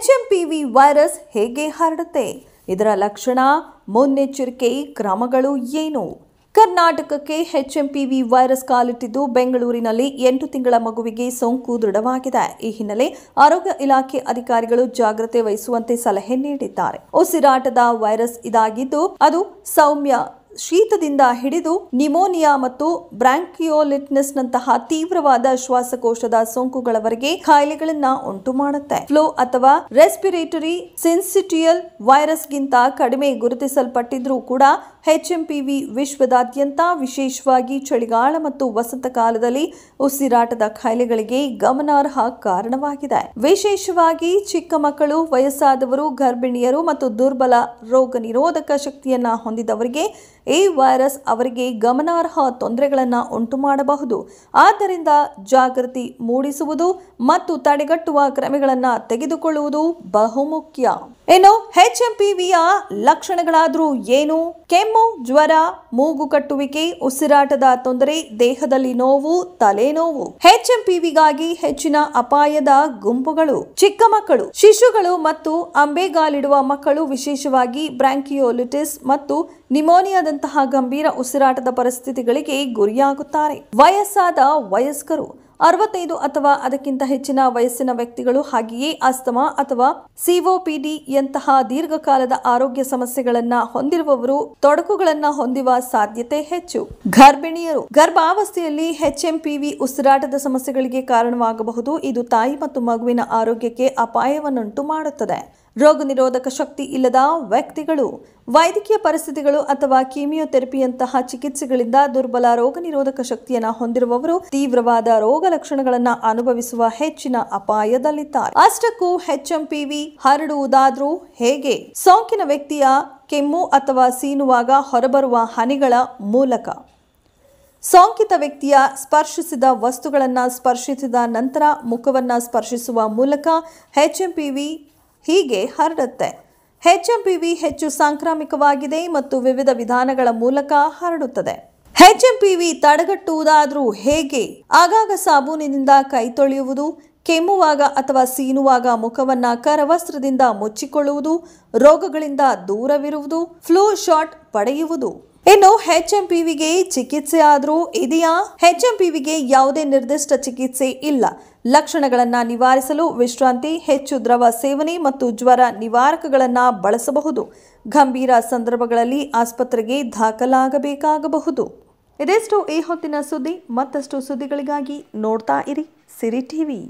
HMPV virus ಹೇಗೆ ಹರಡುತ್ತೆ? ಇದರ ಲಕ್ಷಣ, ಮುನ್ನೆಚ್ಚರಿಕೆ ಕ್ರಮಗಳು ಏನು? ಕರ್ನಾಟಕಕ್ಕೆ HMPV ವೈರಸ್ ಕಾಲಿಟ್ಟಿದ್ದು ಬೆಂಗಳೂರಿನಲ್ಲಿ 8 ತಿಂಗಳ ಮಗುವಿಗೆ ಸೋಂಕು ದೃಢವಾಗಿದೆ. ಈ ಹಿನ್ನೆಲೆ ಆರೋಗ್ಯ ಇಲಾಖೆ ಅಧಿಕಾರಿಗಳು ಜಾಗ್ರತೆ ವಹಿಸುವಂತೆ ಸಲಹೆ ನೀಡಿದ್ದಾರೆ. ಉಸಿರಾಟದ ವೈರಸ್ ಇದಾಗಿದ್ದು ಅದು ಸೌಮ್ಯ ಶೀತದಿಂದ ಹಿಡಿದು ನಿಮೋನಿಯಾ ಮತ್ತು ಬ್ರಾಂಕಿಯೋಲಿಟಿಸ್ನಂತಹ ತೀವ್ರವಾದ ಶ್ವಾಸಕೋಶದ ಸೋಂಕುಗಳವರೆಗೆ ಕಾಯಿಲೆಗಳನ್ನ ಉಂಟು ಮಾಡುತ್ತೆ. ಫ್ಲೂ ಅಥವಾ ರೆಸ್ಪಿರೇಟರಿ ಸಿನ್ಸಿಟಿಯಲ್ ವೈರಸ್ಗಿಂತ ಕಡಿಮೆ ಗುರುತಿಸಲ್ಪಟ್ಟಿದ್ರೂ ಕೂಡ HMPV ವಿಶ್ವದಾದ್ಯಂತ ವಿಶೇಷವಾಗಿ ಚಳಿಗಾಲ ಮತ್ತು ವಸಂತ ಕಾಲದಲ್ಲಿ ಉಸಿರಾಟದ ಕಾಯಿಲೆಗಳಿಗೆ ಗಮನಾರ್ಹ ಕಾರಣವಾಗಿದೆ. ವಿಶೇಷವಾಗಿ ಚಿಕ್ಕ ಮಕ್ಕಳು, ವಯಸ್ಸಾದವರು, ಗರ್ಭಿಣಿಯರು ಮತ್ತು ದುರ್ಬಲ ರೋಗ ನಿರೋಧಕ ಶಕ್ತಿಯನ್ನ ಹೊಂದಿದವರಿಗೆ ಈ ವೈರಸ್ ಅವರಿಗೆ ಗಮನಾರ್ಹ ತೊಂದರೆಗಳನ್ನು ಉಂಟು ಮಾಡಬಹುದು. ಆದ್ದರಿಂದ ಜಾಗೃತಿ ಮೂಡಿಸುವುದು ಮತ್ತು ತಡೆಗಟ್ಟುವ ಕ್ರಮಗಳನ್ನು ತೆಗೆದುಕೊಳ್ಳುವುದು ಬಹುಮುಖ್ಯ. ಇನ್ನು HMPVಯ ಲಕ್ಷಣಗಳಾದ್ರೂ ಏನು? ಕೆಮ್ಮು, ಜ್ವರ, ಮೂಗು ಕಟ್ಟುವಿಕೆ, ಉಸಿರಾಟದ ತೊಂದರೆ, ದೇಹದಲ್ಲಿ ನೋವು, ತಲೆನೋವು. HMPVಗಾಗಿ ಹೆಚ್ಚಿನ ಅಪಾಯದ ಗುಂಪುಗಳು: ಚಿಕ್ಕ ಮಕ್ಕಳು, ಶಿಶುಗಳು ಮತ್ತು ಅಂಬೆಗಾಲಿಡುವ ಮಕ್ಕಳು, ವಿಶೇಷವಾಗಿ ಬ್ರಾಂಕಿಯೋಲಿಟಿಸ್ ಮತ್ತು ನಿಮೋನಿಯಾದಂತಹ ಗಂಭೀರ ಉಸಿರಾಟದ ಪರಿಸ್ಥಿತಿಗಳಿಗೆ ಗುರಿಯಾಗುತ್ತಾರೆ. ವಯಸ್ಸಾದ ವಯಸ್ಕರು, 65 ಅಥವಾ ಅದಕ್ಕಿಂತ ಹೆಚ್ಚಿನ ವಯಸ್ಸಿನ ವ್ಯಕ್ತಿಗಳು, ಹಾಗೆಯೇ ಅಸ್ತಮಾ ಅಥವಾ COPD ಯಂತಹ ದೀರ್ಘಕಾಲದ ಆರೋಗ್ಯ ಸಮಸ್ಯೆಗಳನ್ನ ಹೊಂದಿರುವವರು ತೊಡಕುಗಳನ್ನ ಹೊಂದುವ ಸಾಧ್ಯತೆ ಹೆಚ್ಚು. ಗರ್ಭಿಣಿಯರು, ಗರ್ಭಾವಸ್ಥೆಯಲ್ಲಿ HMPV ಉಸಿರಾಟದ ಸಮಸ್ಯೆಗಳಿಗೆ ಕಾರಣವಾಗಬಹುದು. ಇದು ತಾಯಿ ಮತ್ತು ಮಗುವಿನ ಆರೋಗ್ಯಕ್ಕೆ ಅಪಾಯವನ್ನುಂಟು ಮಾಡುತ್ತದೆ. ರೋಗ ನಿರೋಧಕ ಶಕ್ತಿ ಇಲ್ಲದ ವ್ಯಕ್ತಿಗಳು, ವೈದ್ಯಕೀಯ ಪರಿಸ್ಥಿತಿಗಳು ಅಥವಾ ಕೀಮಿಯೋಥೆರಪಿಯಂತಹ ಚಿಕಿತ್ಸೆಗಳಿಂದ ದುರ್ಬಲ ರೋಗ ನಿರೋಧಕ ಶಕ್ತಿಯನ್ನು ಹೊಂದಿರುವವರು ತೀವ್ರವಾದ ರೋಗ ಲಕ್ಷಣಗಳನ್ನು ಅನುಭವಿಸುವ ಹೆಚ್ಚಿನ ಅಪಾಯದಲ್ಲಿದ್ದಾರೆ. ಅಷ್ಟಕ್ಕೂ HMPV ಹರಡುವುದಾದ್ರೂ ಹೇಗೆ? ಸೋಂಕಿನ ವ್ಯಕ್ತಿಯ ಕೆಮ್ಮು ಅಥವಾ ಸೀನುವಾಗ ಹೊರಬರುವ ಹನಿಗಳ ಮೂಲಕ. ಸೋಂಕಿತ ವ್ಯಕ್ತಿಯ ಸ್ಪರ್ಶಿಸಿದ ವಸ್ತುಗಳನ್ನು ಸ್ಪರ್ಶಿಸಿದ ನಂತರ ಮುಖವನ್ನು ಸ್ಪರ್ಶಿಸುವ ಮೂಲಕ HMPV ಹೀಗೆ ಹರಡುತ್ತೆ. HMPV ಹೆಚ್ಚು ಸಾಂಕ್ರಾಮಿಕವಾಗಿದೆ ಮತ್ತು ವಿವಿಧ ವಿಧಾನಗಳ ಮೂಲಕ ಹರಡುತ್ತದೆ. HMPV ತಡೆಗಟ್ಟುವುದಾದ್ರೂ ಹೇಗೆ? ಆಗಾಗ ಸಾಬೂನಿನಿಂದ ಕೈ ತೊಳೆಯುವುದು, ಕೆಮ್ಮುವಾಗ ಅಥವಾ ಸೀನುವಾಗ ಮುಖವನ್ನ ಕರವಸ್ತ್ರದಿಂದ ಮುಚ್ಚಿಕೊಳ್ಳುವುದು, ರೋಗಗಳಿಂದ ದೂರವಿರುವುದು, ಫ್ಲೂ ಶಾಟ್ ಪಡೆಯುವುದು. ಇನ್ನು HMPVಗೆ ಚಿಕಿತ್ಸೆ ಆದ್ರೂ ಇದೆಯಾ? HMPVಗೆ ಯಾವುದೇ ನಿರ್ದಿಷ್ಟ ಚಿಕಿತ್ಸೆ ಇಲ್ಲ. ಲಕ್ಷಣಗಳನ್ನು ನಿವಾರಿಸಲು ವಿಶ್ರಾಂತಿ, ಹೆಚ್ಚು ದ್ರವ ಸೇವನೆ ಮತ್ತು ಜ್ವರ ನಿವಾರಕಗಳನ್ನು ಬಳಸಬಹುದು. ಗಂಭೀರ ಸಂದರ್ಭಗಳಲ್ಲಿ ಆಸ್ಪತ್ರೆಗೆ ದಾಖಲಾಗಬೇಕಾಗಬಹುದು. ಇದೆಷ್ಟು ಈ ಹೊತ್ತಿನ ಸುದ್ದಿ. ಮತ್ತಷ್ಟು ಸುದ್ದಿಗಳಿಗಾಗಿ ನೋಡ್ತಾ ಇರಿ ಸಿರಿ ಟಿವಿ.